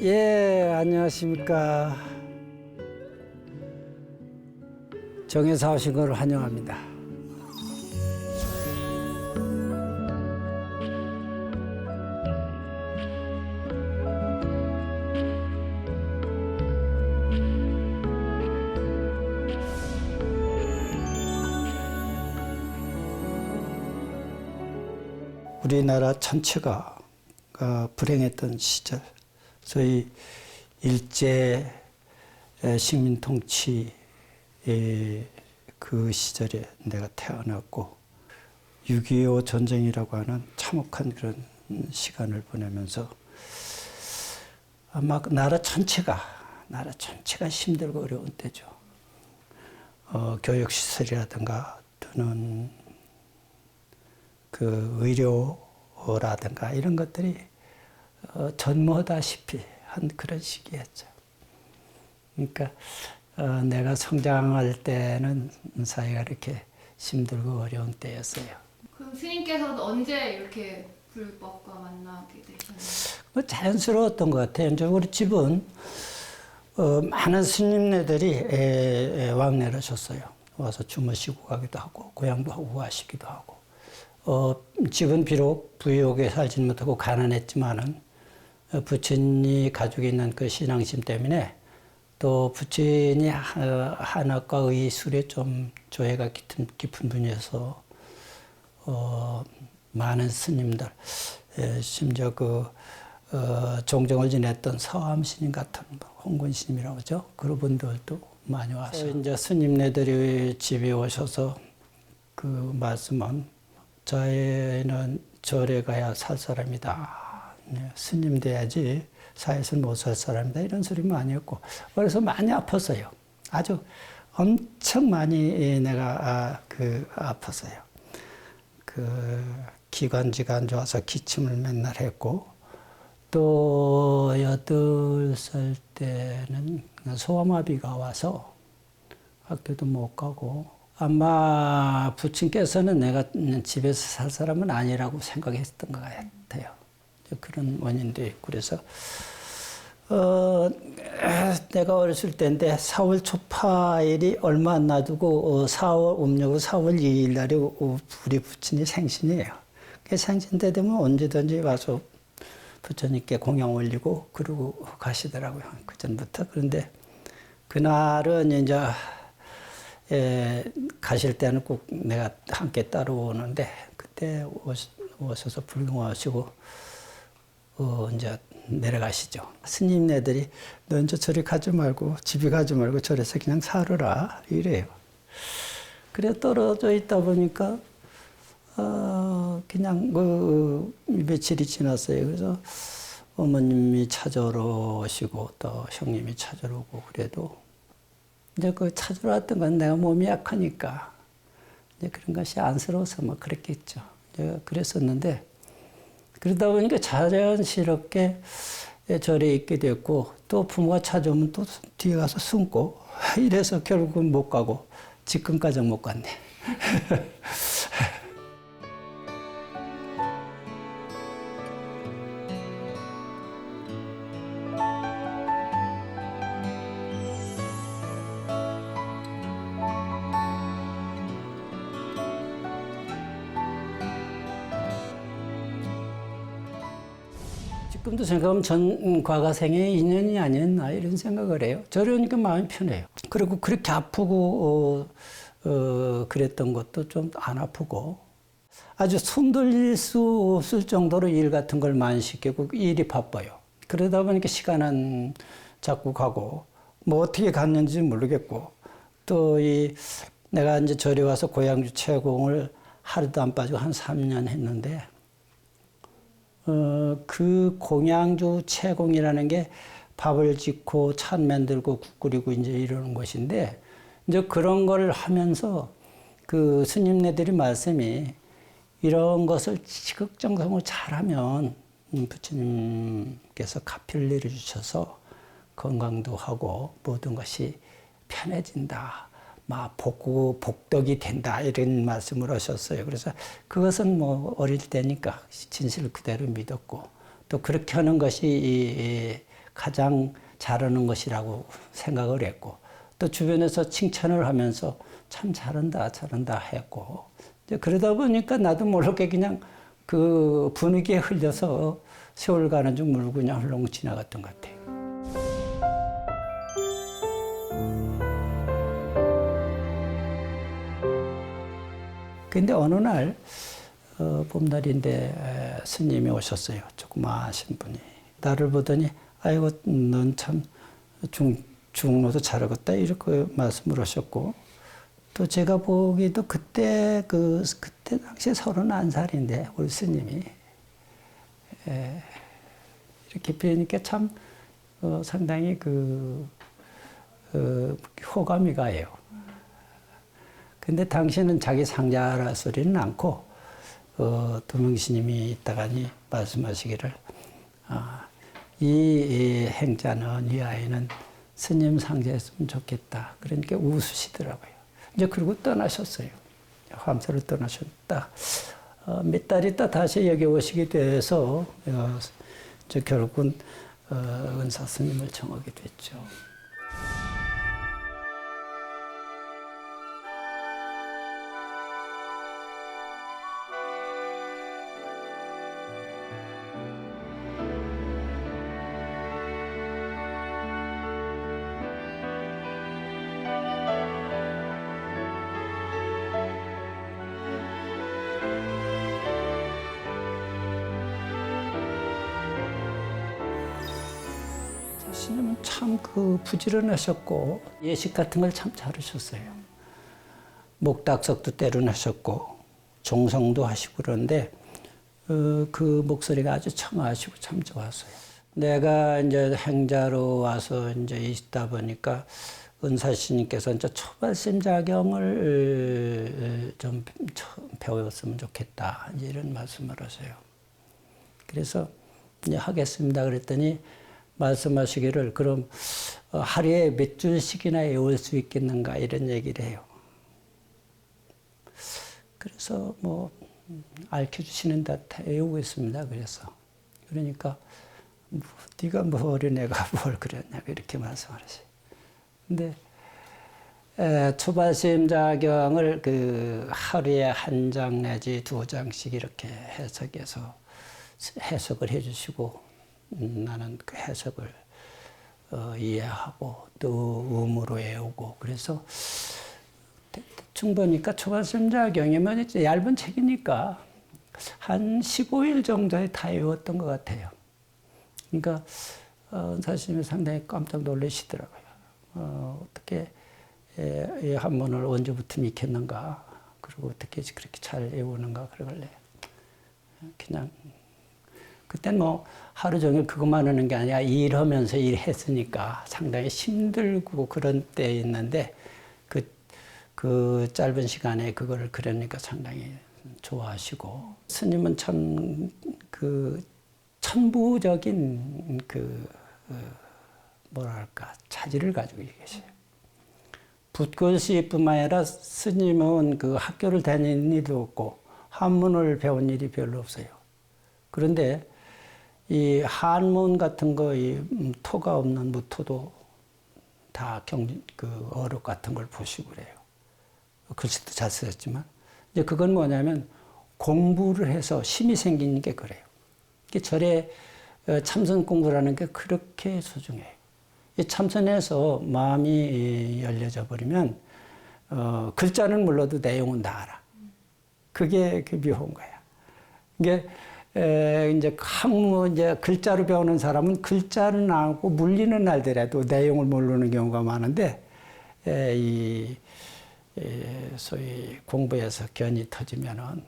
예, 안녕하십니까. 정에서 오신 걸 환영합니다. 우리나라 전체가 불행했던 시절, 소위 일제 식민 통치 그 시절에 내가 태어났고 6.25 전쟁이라고 하는 참혹한 그런 시간을 보내면서 아마 나라 전체가 힘들고 어려운 때죠. 교육시설이라든가 또는 그 의료라든가 이런 것들이 전무하다시피 한 그런 시기였죠. 그러니까 내가 성장할 때는 사회가 이렇게 힘들고 어려운 때였어요. 그럼 스님께서는 언제 이렇게 불법과 만나게 되셨나요? 자연스러웠던 것 같아요. 이제 우리 집은 많은 스님네들이 왕래를 하셨어요. 와서 주무시고 가기도 하고 고향도 하고 가시기도 하고. 집은 비록 부유하게 살지는 못하고 가난했지만은 부친이 가지고 있는 그 신앙심 때문에 또 부친이 한학과 의술에 좀 조예가 깊은 분이어서 많은 스님들, 심지어 종정을 지냈던 서암 스님 같은 홍군 스님이라고 하죠. 그런 분들도 많이 와서 이제 스님네들이 집에 오셔서 그 말씀은 저희는 절에 가야 살 사람이다. 스님 돼야지 사회에서 못 살 사람이다. 이런 소리 많이 했고. 그래서 많이 아팠어요. 아주 엄청 많이 내가 아팠어요. 기관지가 안 좋아서 기침을 맨날 했고, 또 8살 때는 소아마비가 와서 학교도 못 가고, 아마 부친께서는 내가 집에서 살 사람은 아니라고 생각했던 것 같아요. 그런 원인도 있고 그래서 내가 어렸을 때인데 4월 초파일이 얼마 안 놔두고 4월 음력으로 4월 2일 날이 우리 부친이 생신이에요. 그 생신 때 되면 언제든지 와서 부처님께 공양 올리고 그러고 가시더라고요. 그 전부터. 그런데 그날은 이제 가실 때는 꼭 내가 함께 따라오는데 그때 오셔서 불경하시고 이제 내려가시죠. 스님네들이 너 이제 저리 가지 말고 집에 가지 말고 절에서 그냥 살아라 이래요. 그래 떨어져 있다 보니까 그냥 며칠이 지났어요. 그래서 어머님이 찾아러 오시고 또 형님이 찾아러 오고 그래도 이제 찾으러 왔던 건 내가 몸이 약하니까 이제 그런 것이 안쓰러워서 뭐 그랬겠죠. 내가 그랬었는데 그러다 보니까 자연스럽게 절에 있게 됐고 또 부모가 찾아오면 또 뒤에 가서 숨고 이래서 결국은 못 가고 지금까지 못 갔네. 지금도 생각하면 전 과거생의 인연이 아니었나 이런 생각을 해요. 저러니까 마음이 편해요. 그리고 그렇게 아프고 그랬던 것도 좀 안 아프고 아주 숨 돌릴 수 없을 정도로 일 같은 걸 많이 시키고 일이 바빠요. 그러다 보니까 시간은 자꾸 가고 뭐 어떻게 갔는지 모르겠고 또 내가 이제 절에 와서 고향주 채공을 하루도 안 빠지고 한 3년 했는데 그 공양주 채공이라는 게 밥을 짓고 찬 만들고 국 끓이고 이제 이러는 것인데 이제 그런 걸 하면서 그 스님네들이 말씀이 이런 것을 지극정성으로 잘하면 부처님께서 가피를 내려주셔서 건강도 하고 모든 것이 편해진다. 막 복덕이 된다 이런 말씀을 하셨어요. 그래서 그것은 뭐 어릴 때니까 진실 그대로 믿었고 또 그렇게 하는 것이 가장 잘하는 것이라고 생각을 했고 또 주변에서 칭찬을 하면서 참 잘한다 했고 이제 그러다 보니까 나도 모르게 그냥 그 분위기에 흘려서 세월 가는 중 모르고 그냥 훌렁 지나갔던 것 같아요. 근데 어느 날 봄날인데 스님이 오셨어요. 조그마하신 분이. 나를 보더니 아이고 넌 참 중로도 잘하겠다 이렇게 말씀을 하셨고 또 제가 보기도 그때 당시에 31살인데 우리 스님이 이렇게 뵈니까 참 상당히 호감이 가요. 근데 당시에는 자기 상자라 소리는 않고 도명스님이 있다가니 말씀하시기를 이 행자는 이 아이는 스님 상자였으면 좋겠다. 그러니까 웃으시더라고요. 이제 그러고 떠나셨어요. 함사를 떠나셨다. 몇 달 있다 다시 여기 오시게 돼서 결국은 은사 스님을 청하게 됐죠. 스님은 참 부지런하셨고 예식 같은 걸 참 잘하셨어요. 목닥석도 때려내셨고 종성도 하시고 그런데 그 목소리가 아주 청아하시고 참 좋았어요. 내가 이제 행자로 와서 이제 있다 보니까 은사스님께서 이제 초발심 자경을 좀 배웠으면 좋겠다 이제 이런 말씀을 하세요. 그래서 이제 하겠습니다 그랬더니 말씀하시기를 그럼 하루에 몇 줄씩이나 외울 수 있겠는가 이런 얘기를 해요. 그래서 뭐 알려주시는 다 외우고 있습니다. 그러니까 네가 뭘 내가 뭘 그랬냐고 이렇게 말씀하세요. 근데 초발심자경을 하루에 한 장 내지 2장씩 이렇게 해석을 해주시고 나는 그 해석을 이해하고 또 음으로 외우고 그래서 대충 보니까 초발심자경이면 얇은 책이니까 한 15일 정도에 다 외웠던 것 같아요. 그러니까 선생님이 상당히 깜짝 놀라시더라고요. 어떻게 이 한문을 언제부터 익혔는가 그리고 어떻게 그렇게 잘 외우는가 그러길래 그냥 그땐 뭐 하루 종일 그것만 하는 게 아니라 일하면서 일했으니까 상당히 힘들고 그런 때 있는데 그 짧은 시간에 그거를 그러니까 상당히 좋아하시고 스님은 참 천부적인 뭐랄까 차질을 가지고 계세요. 붓글씨뿐만 아니라 스님은 학교를 다닌 일도 없고 한문을 배운 일이 별로 없어요. 그런데 이 한문 같은 거, 토가 없는 무토도 다 어록 같은 걸 보시고 그래요. 글씨도 잘 쓰셨지만, 이제 그건 뭐냐면 공부를 해서 힘이 생기는 게 그래요. 절에 참선 공부라는 게 그렇게 소중해요. 이 참선해서 마음이 열려져 버리면, 글자는 몰라도 내용은 다 알아. 그게 묘한 거야. 이게, 이제 글자로 배우는 사람은 글자는 알고 물리는 알더라도 내용을 모르는 경우가 많은데, 소위 공부해서 견이 터지면은,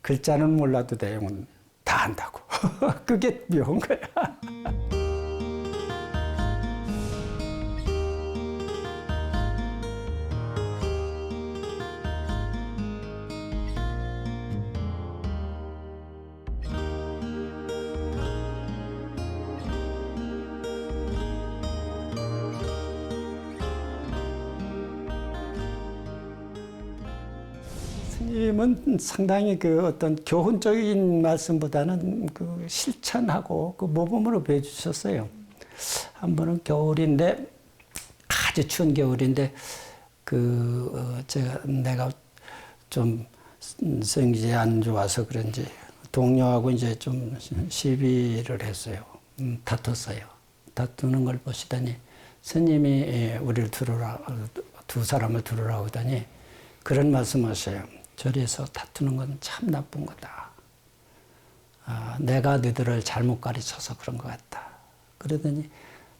글자는 몰라도 내용은 다 안다고. 그게 묘한 거야. 스님은 상당히 그 어떤 교훈적인 말씀보다는 그 실천하고 그 모범으로 보여주셨어요. 한 번은 겨울인데, 아주 추운 겨울인데, 내가 좀 성질이 안 좋아서 그런지 동료하고 이제 좀 시비를 했어요. 다퉜어요. 다투는 걸 보시더니 스님이 우리를 두 사람을 들으라고 하더니 그런 말씀하셔요. 절에서 다투는 건 참 나쁜 거다. 내가 너희들을 잘못 가르쳐서 그런 것 같다. 그러더니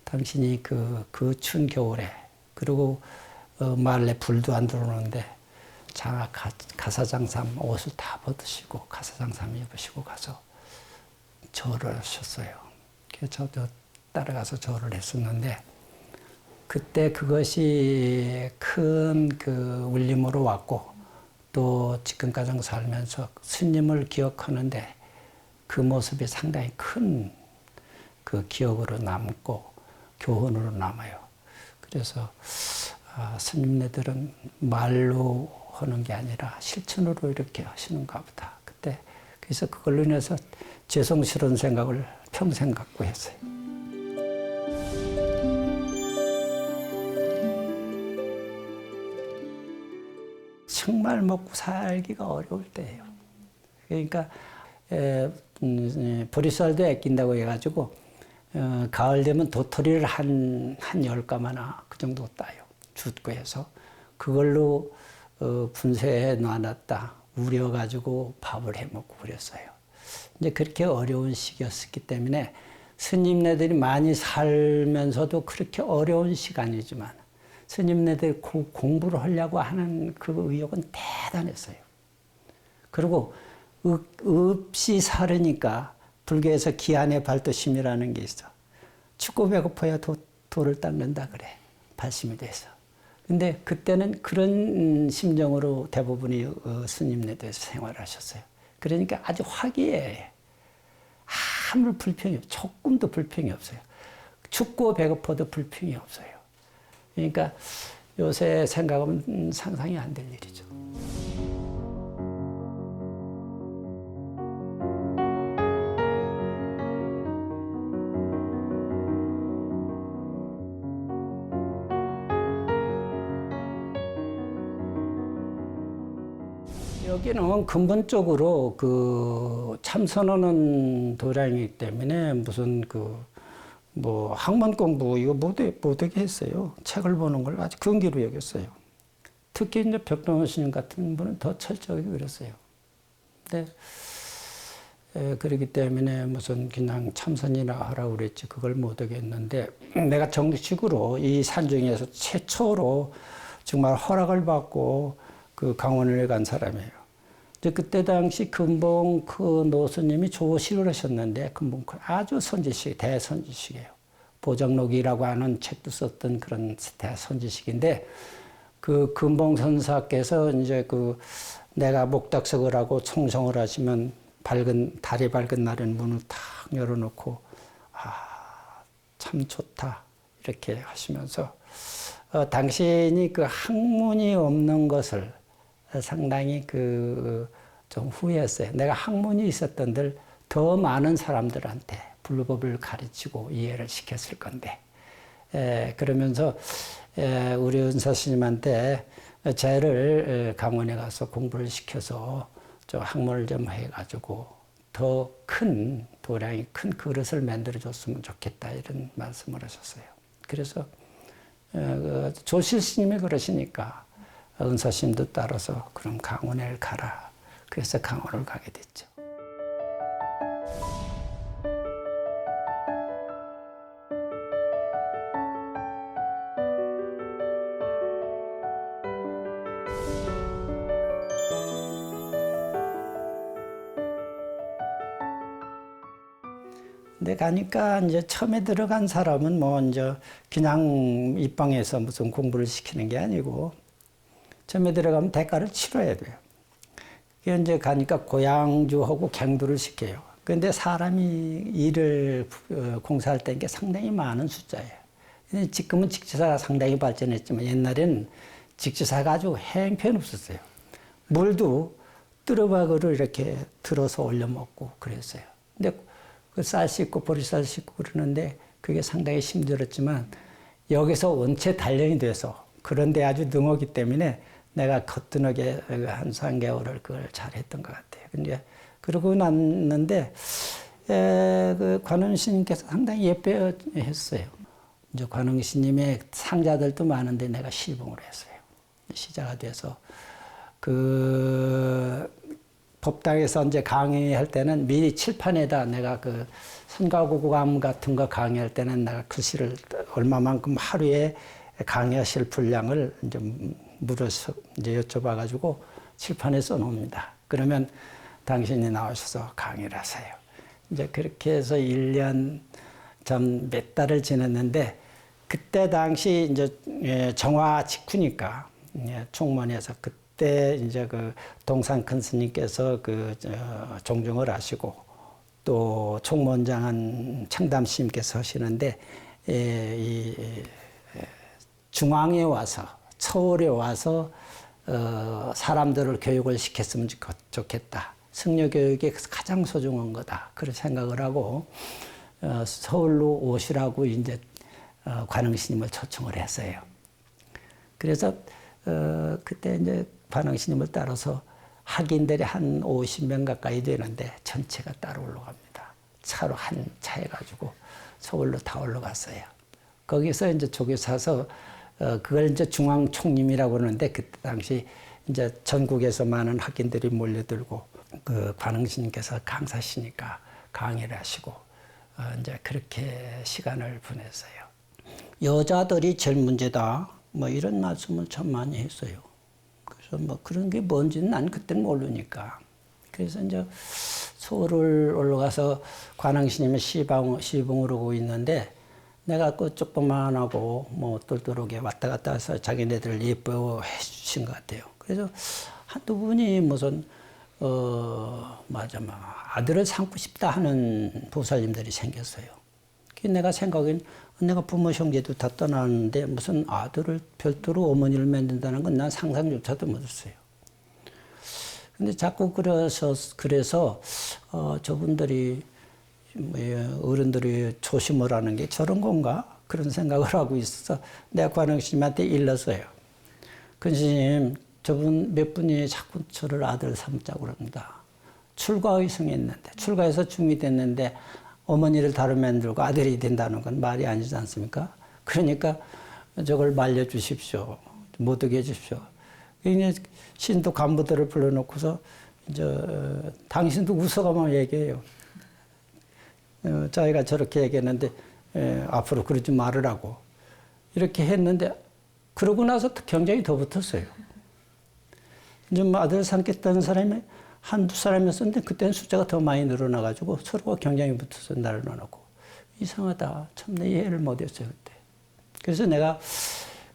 당신이 그 추운 겨울에 그리고 마을에 불도 안 들어오는데 가사장삼 옷을 다 벗으시고 가사장삼 입으시고 가서 절을 하셨어요. 그래서 저도 따라가서 절을 했었는데 그때 그것이 큰 그 울림으로 왔고 또 지금까지 살면서 스님을 기억하는데 그 모습이 상당히 큰 그 기억으로 남고 교훈으로 남아요. 그래서 스님네들은 말로 하는 게 아니라 실천으로 이렇게 하시는가 보다. 그래서 그걸로 인해서 죄송스러운 생각을 평생 갖고 했어요. 정말 먹고 살기가 어려울 때예요. 그러니까 보리쌀도 아낀다고 해가지고 가을 되면 도토리를 한 10가마나 그 정도 따요. 줍고 해서 그걸로 분쇄해 놔놨다 우려가지고 밥을 해 먹고 그랬어요. 이제 그렇게 어려운 시기였기 때문에 스님네들이 많이 살면서도 그렇게 어려운 시간이지만 스님네들이 공부를 하려고 하는 그 의욕은 대단했어요. 그리고 없이 살으니까 불교에서 기안의 발도심이라는 게 있어. 춥고 배고파야 돌을 닦는다 그래. 발심이 돼서. 근데 그때는 그런 심정으로 대부분의 스님네들에서 생활하셨어요. 그러니까 아주 화기애애. 아무 불평이 없어요. 조금도 불평이 없어요. 춥고 배고파도 불평이 없어요. 그러니까 요새 생각하면 상상이 안 될 일이죠. 여기는 근본적으로 그 참선하는 도량이기 때문에 무슨 학문 공부 이거 못하게 했어요. 책을 보는 걸 아주 근기로 여겼어요. 특히 이제 벽동원 스님 같은 분은 더 철저하게 그랬어요. 근데 그렇기 때문에 무슨 그냥 참선이나 하라고 그랬지 그걸 못하게 했는데 내가 정식으로 이 산중에서 최초로 정말 허락을 받고 그 강원을 간 사람이에요. 그때 당시 금봉 그 노스님이 조시를 하셨는데 금봉 아주 선지식, 대선지식이에요. 보정록이라고 하는 책도 썼던 그런 대선지식인데 그 금봉 선사께서 이제 내가 목닥석을 하고 총성을 하시면 달이 밝은 날엔 문을 탁 열어놓고 참 좋다 이렇게 하시면서 당신이 그 학문이 없는 것을 상당히 좀 후회했어요. 내가 학문이 있었던들 더 많은 사람들한테 불법을 가르치고 이해를 시켰을 건데. 그러면서 우리 은사 스님한테 쟤를 강원에 가서 공부를 시켜서 좀 학문을 좀 해가지고 더 큰 도량이 큰 그릇을 만들어줬으면 좋겠다 이런 말씀을 하셨어요. 그래서 조실 스님이 그러시니까 은사 스님도 따라서 그럼 강원에 가라. 그래서 강원을 가게 됐죠. 근데 가니까 이제 처음에 들어간 사람은 이제 그냥 입방에서 무슨 공부를 시키는 게 아니고 처음에 들어가면 대가를 치러야 돼요. 그게 이제 가니까 고양주하고 갱두를 시켜요. 그런데 사람이 일을 공사할 때 이게 상당히 많은 숫자예요. 지금은 직지사가 상당히 발전했지만 옛날에는 직지사가 아주 행편없었어요. 물도 뜨르박으로 이렇게 들어서 올려 먹고 그랬어요. 근데 그 쌀 씻고 보리쌀 씻고 그러는데 그게 상당히 힘들었지만 여기서 원체 단련이 돼서 그런데 아주 능하기 때문에 내가 거뜬하게 한 3개월을 그걸 잘했던 것 같아요. 근데 그러고 났는데 그 관음 스님께서 상당히 예뻐했어요. 이제 관음 스님의 상자들도 많은데 내가 시봉을 했어요. 시자가 돼서 그 법당에서 이제 강의할 때는 미리 칠판에다 내가 그 선가구감 같은 거 강의할 때는 내가 글씨를 얼마만큼 하루에 강의하실 분량을 이제 물어서 이제 여쭤봐가지고 칠판에 써놓습니다. 그러면 당신이 나오셔서 강의를 하세요. 이제 그렇게 해서 1년 전 몇 달을 지냈는데 그때 당시 이제 정화 직후니까 총무원에서 그때 이제 그 동산 큰 스님께서 그 종중을 하시고 또 총무원장은 청담 스님께서 하시는데 이 중앙에 와서 서울에 와서 사람들을 교육을 시켰으면 좋겠다. 승려 교육이 가장 소중한 거다. 그런 생각을 하고 서울로 오시라고 이제 관흥 스님을 초청을 했어요. 그래서 그때 이제 관흥 스님을 따라서 학인들이 한 50명 가까이 되는데 전체가 따로 올라갑니다. 차로 한 차에 가지고 서울로 다 올라갔어요. 거기서 이제 조교 사서 그걸 이제 중앙 총림이라고 그러는데 그때 당시 이제 전국에서 많은 학인들이 몰려들고 그 관흥 스님께서 강사시니까 강의를 하시고 이제 그렇게 시간을 보냈어요. 여자들이 제일 문제다. 뭐 이런 말씀을 참 많이 했어요. 그래서 뭐 그런 게 뭔지는 난 그때는 모르니까. 그래서 이제 서울을 올라가서 관흥 스님의 시봉을 오고 있는데 내가 그 조그만하고 뭐 똘똘하게 왔다 갔다 해서 자기네들을 예뻐해 주신 것 같아요. 그래서 한두 분이 무슨 아들을 삼고 싶다 하는 보살님들이 생겼어요. 내가 생각엔 내가 부모 형제도 다 떠나는데 무슨 아들을 별도로 어머니를 만든다는 건 난 상상조차도 못했어요. 근데 자꾸 그래서 저분들이 어른들이 조심을 하는 게 저런 건가? 그런 생각을 하고 있어서 내가 관흥 스님한테 일렀어요. 큰 스님, 저분 몇 분이 자꾸 저를 아들 삼자고 그럽니다. 출가의승했는데, 출가해서 중이 됐는데 어머니를 다루 만들고 아들이 된다는 건 말이 아니지 않습니까? 그러니까 저걸 말려주십시오. 못 오게 해주십시오. 이제 신도 간부들을 불러놓고서 이제 당신도 웃어가면 얘기해요. 자기가 저렇게 얘기했는데 앞으로 그러지 말으라고 이렇게 했는데 그러고 나서 경쟁이 더 붙었어요. 이제 뭐 아들 삼겠다는 사람이 한두 사람이었는데 그때는 숫자가 더 많이 늘어나가지고 서로가 경쟁이 붙어서 나를 넣어놓고 이상하다. 참 내 이해를 못했어요 그때. 그래서 내가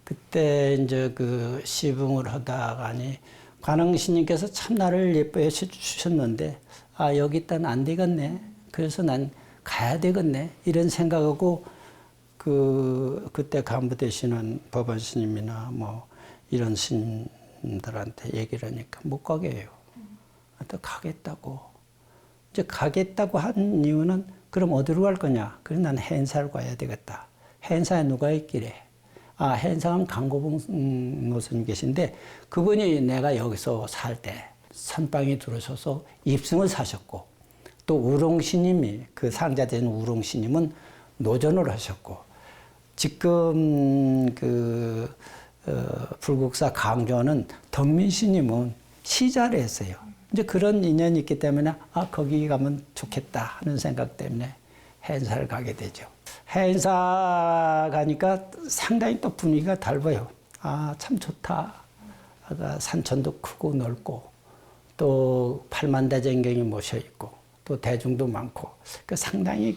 그때 이제 그 시봉을 하다가니 관흥 스님께서 참 나를 예뻐해 주셨는데 아 여기 있다는 안 되겠네. 그래서 난 가야 되겠네. 이런 생각하고 그때 간부 되시는 법원 스님이나 뭐 이런 스님들한테 얘기를 하니까 못 가게 해요. 또 가겠다고. 이제 가겠다고 한 이유는 그럼 어디로 갈 거냐? 그래서 난 해인사를 가야 되겠다. 해인사에 누가 있길래? 아, 해인사는 강고봉 노스님 계신데 그분이 내가 여기서 살 때 선방에 들어서서 입승을 사셨고 또 우롱스님이 그 상자된 우롱스님은 노전을 하셨고 지금 불국사 강조하는 덕민스님은 시자를 했어요. 이제 그런 인연이 있기 때문에 아 거기 가면 좋겠다 하는 생각 때문에 해인사를 가게 되죠. 해인사 가니까 상당히 또 분위기가 달라요. 아 참 좋다. 아까 산천도 크고 넓고 또 팔만대전경이 모셔 있고 또 대중도 많고 상당히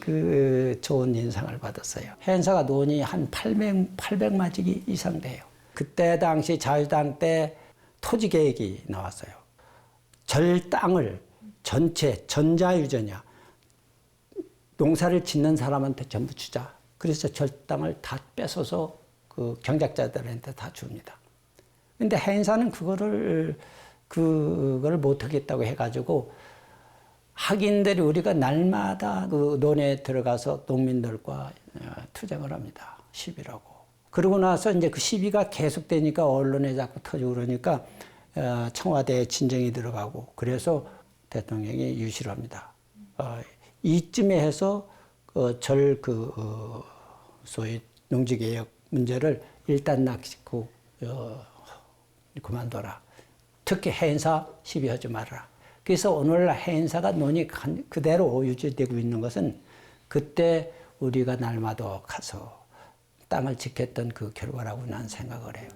좋은 인상을 받았어요. 해인사가 논이 한 800마지기 이상 돼요. 그때 당시 자유당 때 토지 계획이 나왔어요. 절 땅을 전체 전자유전이야. 농사를 짓는 사람한테 전부 주자. 그래서 절 땅을 다 뺏어서 그 경작자들한테 다 줍니다. 근데 해인사는 그거를 그걸 못하겠다고 해가지고 학인들이 우리가 날마다 그 논에 들어가서 농민들과 투쟁을 합니다. 시비라고. 그러고 나서 이제 그 시비가 계속되니까 언론에 자꾸 터지고 그러니까 청와대에 진정이 들어가고 그래서 대통령이 유시를 합니다. 이쯤에 해서 소위 농지개혁 문제를 일단 낚시고 그만둬라. 특히 해인사 시비하지 말아라. 그래서 오늘날 해인사가 논이 그대로 유지되고 있는 것은 그때 우리가 날마다 가서 땅을 지켰던 그 결과라고 난 생각을 해요.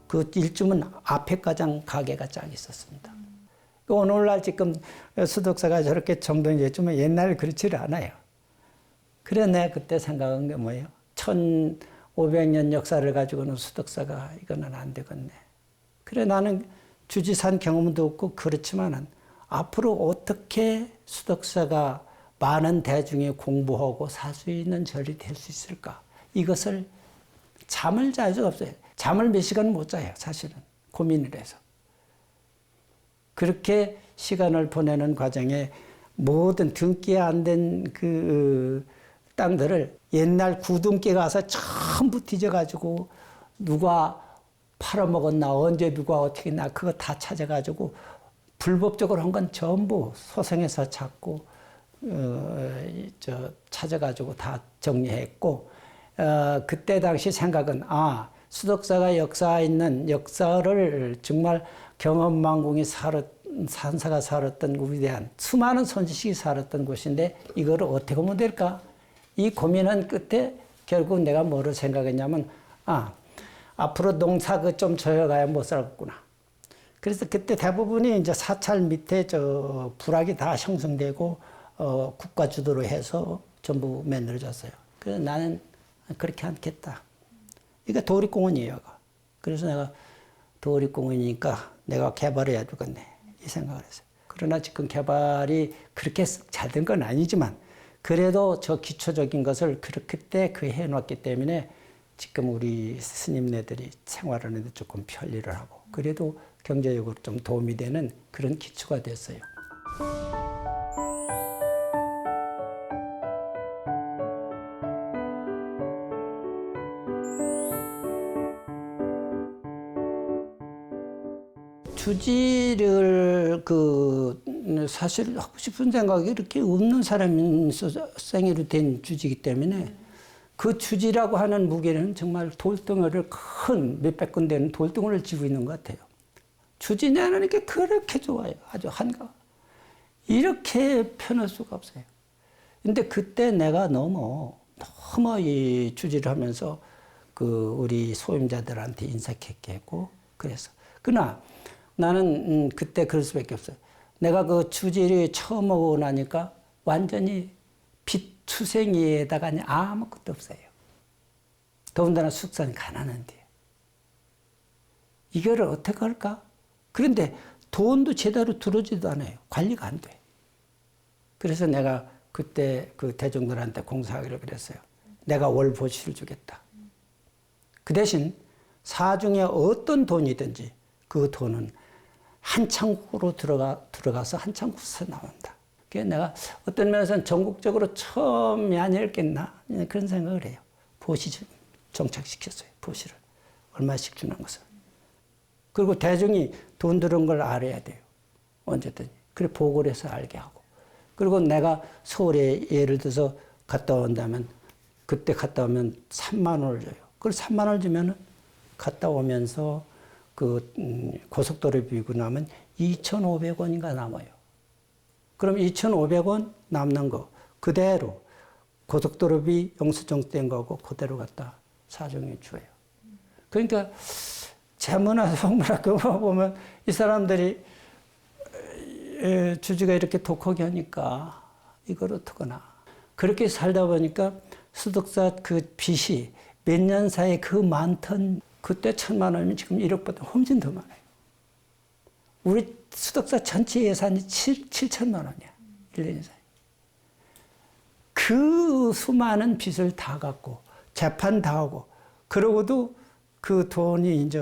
그 일주면 앞에 가장 가게가 쫙 있었습니다. 오늘날 지금 수덕사가 저렇게 정돈됐지만 옛날 그렇지를 않아요. 그래 내가 그때 생각한 게 뭐예요? 1500년 역사를 가지고는 수덕사가 이거는 안 되겠네. 그래 나는 주지산 경험도 없고 그렇지만은 앞으로 어떻게 수덕사가 많은 대중이 공부하고 살 수 있는 절이 될 수 있을까? 이것을 잠을 잘 수가 없어요. 잠을 몇 시간 못 자요, 사실은. 고민을 해서. 그렇게 시간을 보내는 과정에 모든 등기 안 된 그 땅들을 옛날 구등기 가서 전부 뒤져가지고 누가 팔아먹었나, 언제 누가 어떻게 나, 그거 다 찾아가지고 불법적으로 한 건 전부 소송에서 찾고, 찾아가지고 다 정리했고, 그때 당시 생각은, 수덕사가 역사를 정말 경험만공이 산사가 살았던 위대한 수많은 선지식이 살았던 곳인데 이거를 어떻게 하면 될까? 이 고민한 끝에 결국 내가 뭐를 생각했냐면 앞으로 농사 좀 저어가야 못 살겠구나. 그래서 그때 대부분이 이제 사찰 밑에 불악이 다 형성되고 국가 주도로 해서 전부 만들어졌어요. 그래서 나는 그렇게 않겠다. 이게 도립공원이에요. 그래서 내가 도립공원이니까 내가 개발해야 되겠네. 이 생각을 했어요. 그러나 지금 개발이 그렇게 잘 된 건 아니지만 그래도 저 기초적인 것을 그때 해놨기 때문에 지금 우리 스님네들이 생활하는데 조금 편리를 하고 그래도 경제적으로 좀 도움이 되는 그런 기초가 됐어요. 주지를 사실 하고 싶은 생각이 이렇게 없는 사람이 생애로 된 주지이기 때문에 그 주지라고 하는 무게는 정말 돌덩어리를 큰 몇백 건 되는 돌덩어리를 쥐고 있는 것 같아요. 주지냐는 게 그렇게 좋아요. 아주 한가. 이렇게 편할 수가 없어요. 근데 그때 내가 너무 이 주지를 하면서 우리 소임자들한테 인사했게 했고 그래서. 그러나 나는 그때 그럴 수밖에 없어요. 내가 그 주지를 처음 오고 나니까 완전히 빛투생이에다가 아무것도 없어요. 더군다나 숙사는 가난한데. 이거를 어떻게 할까? 그런데 돈도 제대로 들어오지도 않아요. 관리가 안 돼. 그래서 내가 그때 그 대중들한테 공사하기로 그랬어요. 내가 월 보시를 주겠다. 그 대신 사중에 어떤 돈이든지 그 돈은 한 창구로 들어가서 한 창구에서 나온다. 그래서 내가 어떤 면에서는 전국적으로 처음이 아니었겠나 그런 생각을 해요. 보시 정착시켰어요. 보시를. 얼마씩 주는 것을. 그리고 대중이 돈 들은 걸 알아야 돼요. 언제든지. 그래 보고를 해서 알게 하고. 그리고 내가 서울에 예를 들어서 갔다 온다면 그때 갔다 오면 3만 원을 줘요. 그걸 3만 원을 주면은 갔다 오면서 고속도로 비고 나면 2,500원인가 남아요. 그럼 2,500원 남는 거 그대로 고속도로비 영수증 뗀 거고 그대로 갖다 사정해 줘요. 그러니까 재문화 성문화 그거 보면 이 사람들이 주지가 이렇게 독하게 하니까 이걸 어떡하나. 그렇게 살다 보니까 수덕사 그 빚이 몇 년 사이에 그 많던 그때 1,000만 원이면 지금 1억보다 훨씬 더 많아요. 우리 수덕사 전체 예산이 7천만 원이야. 1년 예산. 그 수많은 빚을 다 갚고 재판 다 하고 그러고도 그 돈이 이제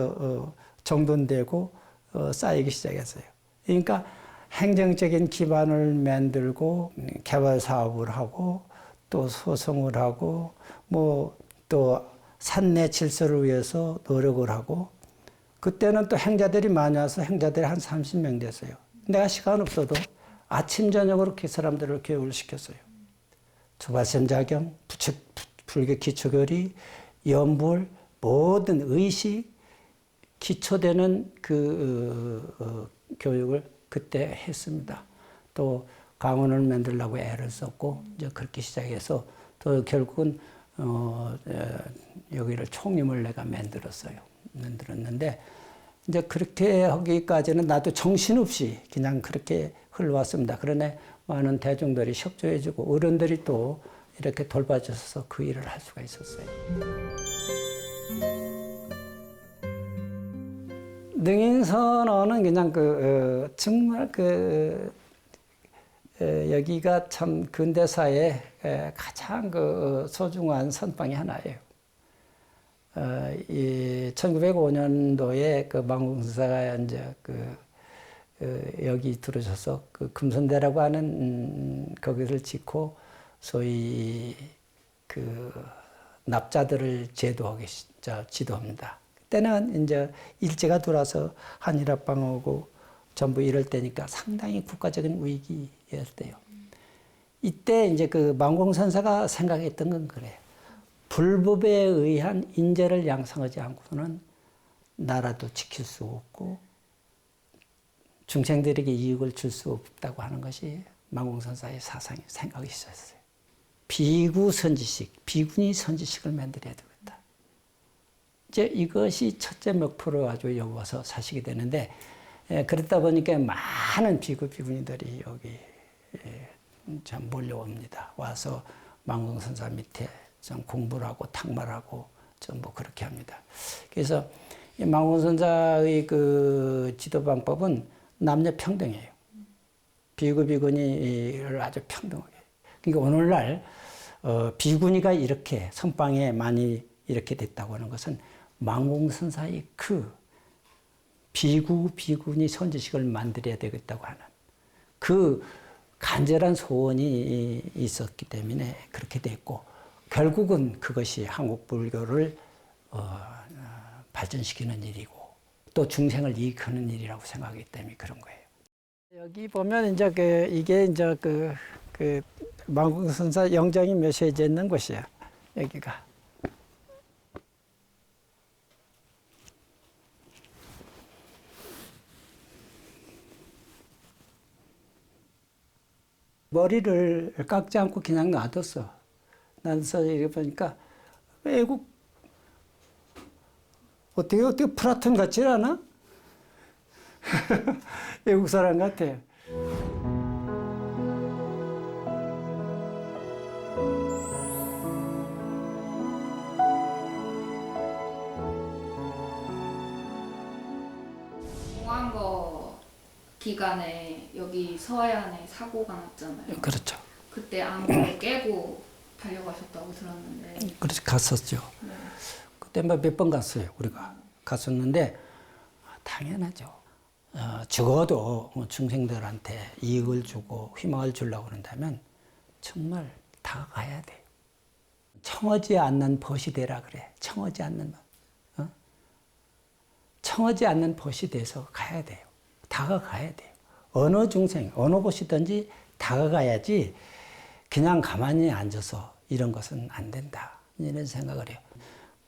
정돈되고 쌓이기 시작했어요. 그러니까 행정적인 기반을 만들고 개발 사업을 하고 또 소송을 하고 뭐 또 산내 질서를 위해서 노력을 하고 그때는 또 행자들이 많이 와서 행자들이 한 30명 됐어요. 내가 시간 없어도 아침 저녁으로 그 사람들을 교육을 시켰어요. 조발선자경, 불교 기초교리, 연불, 모든 의식, 기초되는 그 교육을 그때 했습니다. 또 강원을 만들려고 애를 썼고 이제 그렇게 시작해서 또 결국은 여기를 총림을 내가 만들었는데 이제 그렇게 하기까지는 나도 정신없이 그냥 그렇게 흘러왔습니다. 그러나 많은 대중들이 협조해주고 어른들이 또 이렇게 돌봐줘서 그 일을 할 수가 있었어요. 능인선언은 그냥 정말 여기가 참 근대사의 가장 소중한 선방이 하나예요. 이 1905년도에 그 망공사가 이제 여기 들어서서 그 금선대라고 하는 거기를 짓고 소위 그 납자들을 제도하기 지도합니다. 그때는 이제 일제가 들어와서 한일합방하고 전부 이럴 때니까 상당히 국가적인 위기였대요. 이때 이제 그 망공선사가 생각했던 건 그래요. 불법에 의한 인재를 양성하지 않고서는 나라도 지킬 수 없고 중생들에게 이익을 줄 수 없다고 하는 것이 망공선사의 사상이 생각이 있었어요. 비구 선지식, 비구니 선지식을 만들어야 되겠다. 이제 이것이 첫째 목표로 아주 여기서 사시게 되는데 그러다 보니까 많은 비구니들이 여기 참 몰려옵니다. 와서 망공선사 밑에 좀 공부를 하고 탁말하고 좀 뭐 그렇게 합니다. 그래서 이 망공선사의 그 지도 방법은 남녀 평등이에요. 비구니를 아주 평등하게. 그러니까 오늘날 비구니가 이렇게 선방에 많이 이렇게 됐다고 하는 것은 망공선사의 그 비구니 선지식을 만들어야 되겠다고 하는 그 간절한 소원이 있었기 때문에 그렇게 됐고 결국은 그것이 한국 불교를 발전시키는 일이고 또 중생을 이익하는 일이라고 생각하기 때문에 그런 거예요. 여기 보면 이제 이게 이제 그 망공선사 영장이 묘사되어 있는 곳이야. 여기가. 머리를 깎지 않고 그냥 놔뒀어. 놔둬서 이렇게 보니까 외국 어떻게 플라톤 같지 않아? 외국 사람 같아. 공항거 기간에 여기 서해안에 사고가 났잖아요. 그렇죠. 그때 안개를 깨고 달려가셨다고 들었는데. 그래서 갔었죠. 네. 그때 몇 번 갔어요. 우리가 갔었는데 당연하죠. 적어도 중생들한테 이익을 주고 희망을 주려고 그런다면 정말 다 가야 돼요. 청하지 않는 벗이 되라 그래. 청하지 않는 벗이 돼서 가야 돼요. 다가가야 돼요. 어느 중생, 어느 곳이든지 다가가야지 그냥 가만히 앉아서 이런 것은 안 된다. 이런 생각을 해요.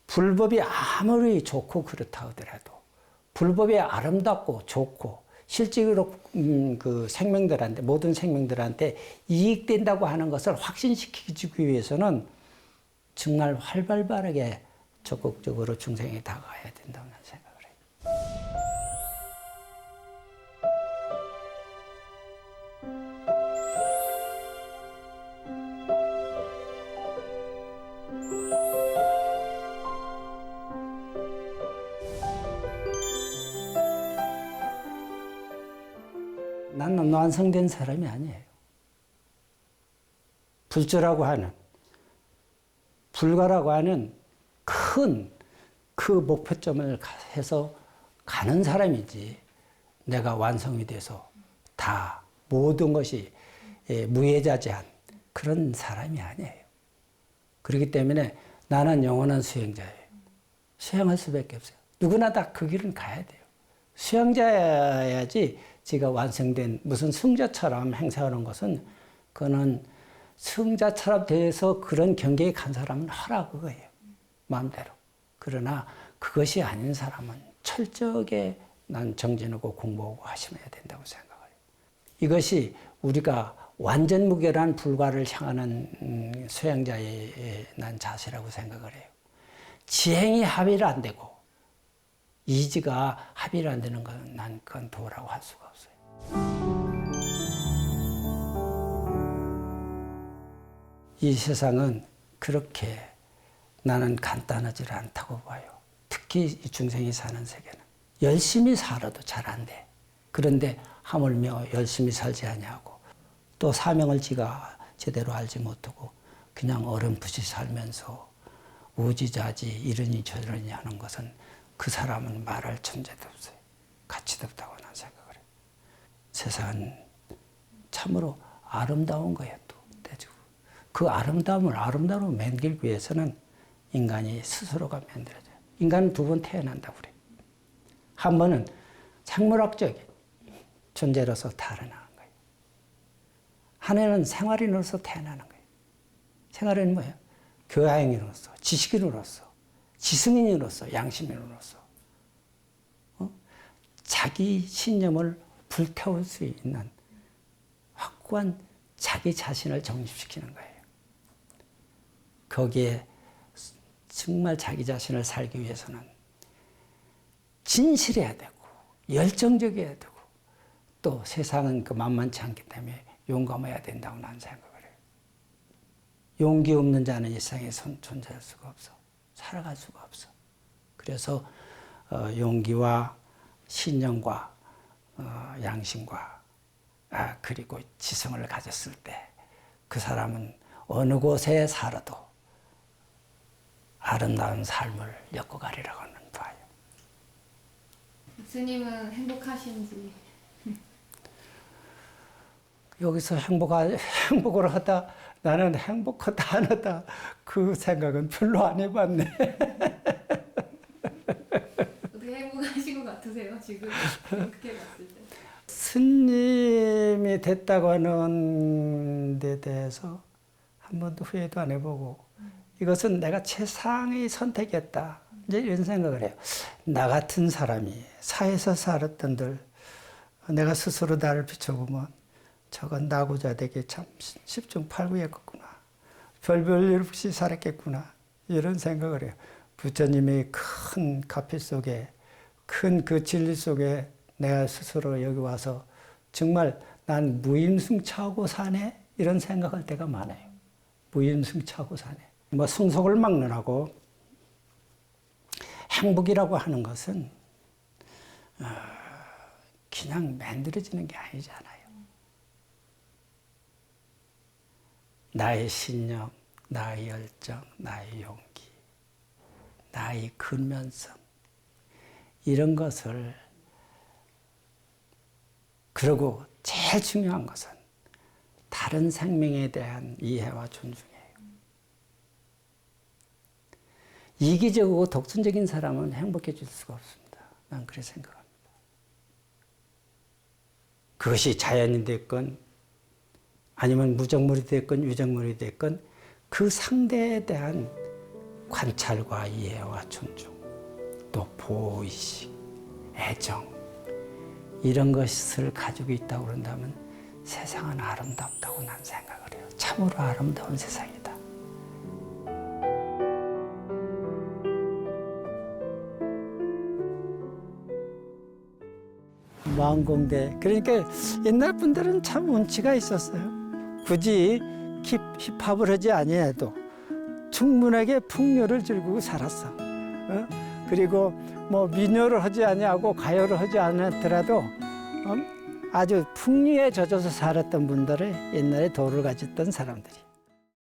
불법이 아무리 좋고 그렇다 하더라도 불법이 아름답고 좋고 실질적으로 그 생명들한테 모든 생명들한테 이익된다고 하는 것을 확신시키기 위해서는 정말 활발하게 적극적으로 중생에 다가가야 된다고 생각을 해요. 나는 완성된 사람이 아니에요. 불조라고 하는, 불가라고 하는 큰 그 목표점을 해서 가는 사람이지, 내가 완성이 돼서 다 모든 것이 무해자재한 그런 사람이 아니에요. 그렇기 때문에 나는 영원한 수행자예요. 수행할 수밖에 없어요. 누구나 다 그 길은 가야 돼요. 수행자여야지 지가 완성된 무슨 승자처럼 행사하는 것은, 그거는 승자처럼 돼서 그런 경계에 간 사람은 하라 그거예요. 마음대로. 그러나 그것이 아닌 사람은 철저하게 난 정진하고 공부하고 하셔야 된다고 생각해요. 이것이 우리가 완전 무결한 불가를 향하는 수행자의 난 자세라고 생각을 해요. 지행이 합의를 안 되고 이지가 합의를 안 되는 건 난 그건 도라고 할 수가 없어요. 이 세상은 그렇게 나는 간단하지 않다고 봐요. 특히 이 중생이 사는 세계는. 열심히 살아도 잘 안 돼. 그런데 하물며 열심히 살지 아니하고 또 사명을 지가 제대로 알지 못하고 그냥 어렴풋이 살면서 우지자지 이러니 저러니 하는 것은 그 사람은 말할 천재도 없어요. 가치도 없다고 난 생각을 해요. 세상은 참으로 아름다운 거예요. 또 대주고 그 아름다움을 아름다움으로 만들기 위해서는 인간이 스스로가 만들어져요. 인간은 두 번 태어난다고 그래요. 한 번은 생물학적인 존재로서 태어나는 거예요. 하나는 생활인으로서 태어나는 거예요. 생활인은 뭐예요? 교양인으로서, 지식인으로서, 지성인으로서, 양심인으로서 자기 신념을 불태울 수 있는 확고한 자기 자신을 정립시키는 거예요. 거기에 정말 자기 자신을 살기 위해서는 진실해야 되고 열정적이어야 되고 또 세상은 그 만만치 않기 때문에 용감해야 된다고 나는 생각을 해요. 용기 없는 자는 이 세상에 존재할 수가 없어. 살아갈 수가 없어. 그래서 용기와 신념과 양심과 그리고 지성을 가졌을 때 그 사람은 어느 곳에 살아도 아름다운 삶을 엮어가리라고 하는 바예요. 스님은 행복하신지? 여기서 행복을 하다 나는 행복하다 안 하다 그 생각은 별로 안 해봤네. 어떻게 행복하신 것 같으세요? 지금 어떻게 봤을 때? 스님이 됐다고 하는 데 대해서 한 번도 후회도 안 해보고 이것은 내가 최상의 선택이었다. 이제 이런 생각을 해요. 나 같은 사람이 사회에서 살았던들 내가 스스로 나를 비춰보면 저건 나고자 되게 참 십중팔구였구나. 별별 일 없이 살았겠구나. 이런 생각을 해요. 부처님의 큰 가피 속에 큰 그 진리 속에 내가 스스로 여기 와서 정말 난 무임승차하고 사네? 이런 생각할 때가 많아요. 무임승차하고 사네. 뭐 승속을 막론하고 행복이라고 하는 것은 그냥 만들어지는 게 아니잖아요. 나의 신념, 나의 열정, 나의 용기, 나의 근면성 이런 것을 그리고 제일 중요한 것은 다른 생명에 대한 이해와 존중이에요. 이기적이고 독선적인 사람은 행복해질 수가 없습니다. 난 그렇게 생각합니다. 그것이 자연이 됐건 아니면 무정물이 됐건 유정물이 됐건 그 상대에 대한 관찰과 이해와 존중 또 보호의식, 애정 이런 것을 가지고 있다고 그런다면 세상은 아름답다고 난 생각을 해요. 참으로 아름다운 세상이다. 마음공대. 그러니까 옛날 분들은 참 운치가 있었어요. 굳이 힙합을 하지 아니해도 충분하게 풍요를 즐기고 살았어. 그리고 뭐 민요를 하지 아니하고 가요를 하지 않았더라도 아주 풍류에 젖어서 살았던 분들의 옛날에 도를 가졌던 사람들이.